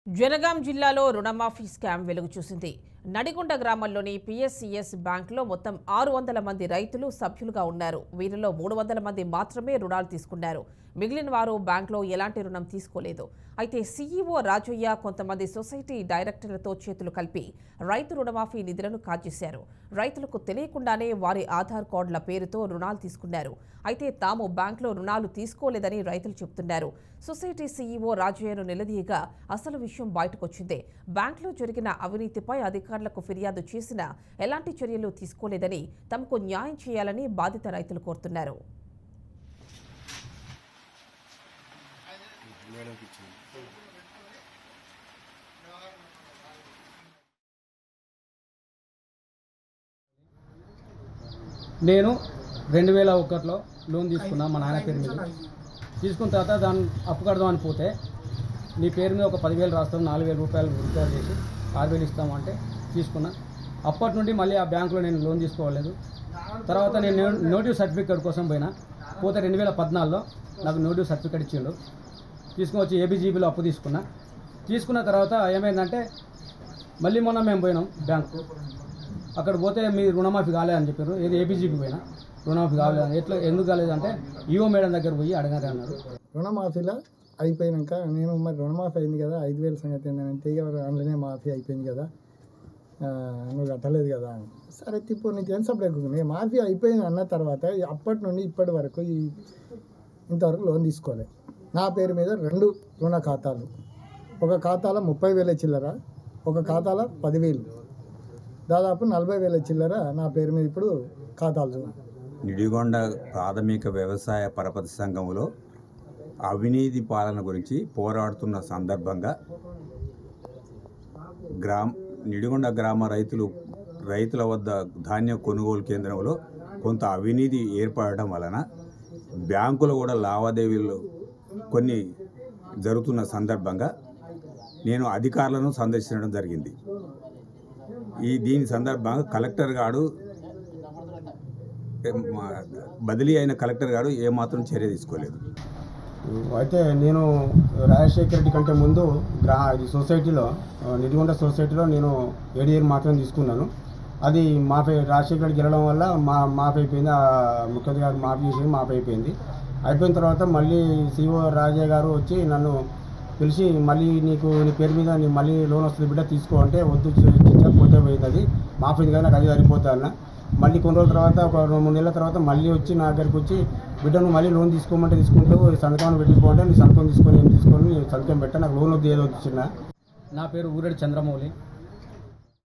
జనగాం జిల్లాలో రుణమాఫీ స్కామ్ వెలుగు చూసింది. నడిగొండ గ్రామంలోని పిఎస్సిఎస్ బ్యాంకులో మొత్తం 600 మంది రైతులు సభ్యులుగా ఉన్నారు. వీరిలో 300 మంది మాత్రమే రుణాలు తీసుకున్నారు. మిగిలిన వారు బ్యాంకులో ఎలాంటి రుణం తీసుకోలేదు. అయితే సీఈఓ రాజయ్య కొంతమంది సొసైటీ డైరెక్టర్లతో చేతులు కలిపి రైతు రుణమాఫీ నిధులను కాజేశారు. రైతులకు తెలియకుండానే వారి ఆధార్ కార్డుల పేరుతో రుణాలు తీసుకున్నారు. అయితే తాము బ్యాంకులో రుణాలు తీసుకోలేదని రైతులు చెబుతున్నారు. సొసైటీ సీఈఓ రాజయ్యను నిలదీయగా అసలు విషయం బయటకొచ్చింది. బ్యాంకులో జరిగిన అవినీతిపై అధికారులకు ఫిర్యాదు చేసినా ఎలాంటి చర్యలు తీసుకోలేదని, తమకు న్యాయం చేయాలని బాధిత రైతులు కోరుతున్నారు. నేను 2001లో లోన్ తీసుకున్నా మా నాన్న పేరు మీద. తీసుకున్న తర్వాత దాన్ని అప్పు కడదామని పోతే నీ పేరు మీద ఒక 10,000 రాస్తాం, 4,000 రూపాయలు రిపేర్ చేసి 6,000 ఇస్తాము అంటే తీసుకున్నా. అప్పటి నుండి మళ్ళీ ఆ బ్యాంకులో నేను లోన్ తీసుకోలేదు. తర్వాత నేను నోటివ్ సర్టిఫికేట్ కోసం పోతే 2014లో నాకు నోటివ్ సర్టిఫికేట్ ఇచ్చిండు. తీసుకుని వచ్చి ఏబీజీబీలో అప్పు తీసుకున్న తర్వాత ఏమైందంటే మళ్ళీ మొన్న మేము పోయినాం బ్యాంకు. అక్కడ పోతే మీ రుణమాఫీ కాలేదని చెప్పారు. ఏది ఏబీజీబీ పోయినా రుణమాఫీ కాలేదని. ఎందుకు కాలేదంటే ఈఓ మేడం దగ్గర పోయి అడగాలి అన్నారు. రుణమాఫీలో అయిపోయాక నేను మరి రుణమాఫీ అయింది కదా, 5,000 సంగతి ఏంటంటే ఇక అందులోనే మాఫీ అయిపోయింది కదా, నువ్వు కట్టలేదు కదా అని. సరే ఇప్పుడు నీకు ఏం సపరేట్ నేను మాఫీ అయిపోయింది అన్న తర్వాత అప్పటి నుండి ఇప్పటి వరకు ఇంతవరకు లోన్ తీసుకోలేదు. నా పేరు మీద 2 రుణ ఖాతాలు, ఒక ఖాతాలో 30,000 చిల్లర, ఒక ఖాతాలో 10,000, దాదాపు 40,000 చిల్లర నా పేరు మీద ఇప్పుడు ఖాతాలు. నిడిగొండ ప్రాథమిక వ్యవసాయ పరపతి సంఘంలో అవినీతి పాలన గురించి పోరాడుతున్న సందర్భంగా నిడిగొండ గ్రామ రైతుల వద్ద ధాన్య కొనుగోలు కేంద్రంలో కొంత అవినీతి ఏర్పడడం వలన బ్యాంకులు కూడా లావాదేవీలు కొన్ని జరుగుతున్న సందర్భంగా నేను అధికారులను సందర్శించడం జరిగింది. దీని సందర్భంగా కలెక్టర్ గారు బదిలీ అయిన కలెక్టర్ గారు ఏమాత్రం చర్య తీసుకోలేదు. అయితే నేను రాజశేఖర రెడ్డి కంటే ముందు సొసైటీలో నిడిగొండ సొసైటీలో నేను ఏడీఆర్ మాత్రం తీసుకున్నాను. అది మాఫీ రాజశేఖర రెడ్డి గెలవడం వల్ల మాఫీ అయిపోయింది. ముఖ్యమంత్రి గారు మాఫీ చేసి మాఫీ అయిపోయింది. అయిపోయిన తర్వాత మళ్ళీ సీఓ రాజయ్య గారు వచ్చి నన్ను పిలిచి మళ్ళీ నీ పేరు మీద మళ్ళీ లోన్ వస్తుంది బిడ్డ తీసుకో అంటే వద్దు పోతే పోయింది, అది మాఫీ కానీ నాకు అది సరిపోతా అన్న. మళ్ళీ కొన్ని రోజుల తర్వాత ఒక 2-3 నెలల తర్వాత మళ్ళీ వచ్చి నా దగ్గరికి వచ్చి బిడ్డ నువ్వు మళ్ళీ లోన్ తీసుకోమంటే తీసుకుంటావు, సంతకం పెట్టుకోమంటే నీ సంతకం తీసుకొని సంతకం పెట్టా, నాకు లోన్ వద్దు ఏదో వచ్చిన. నా పేరు ఊరెడ్డి చంద్రమౌళి.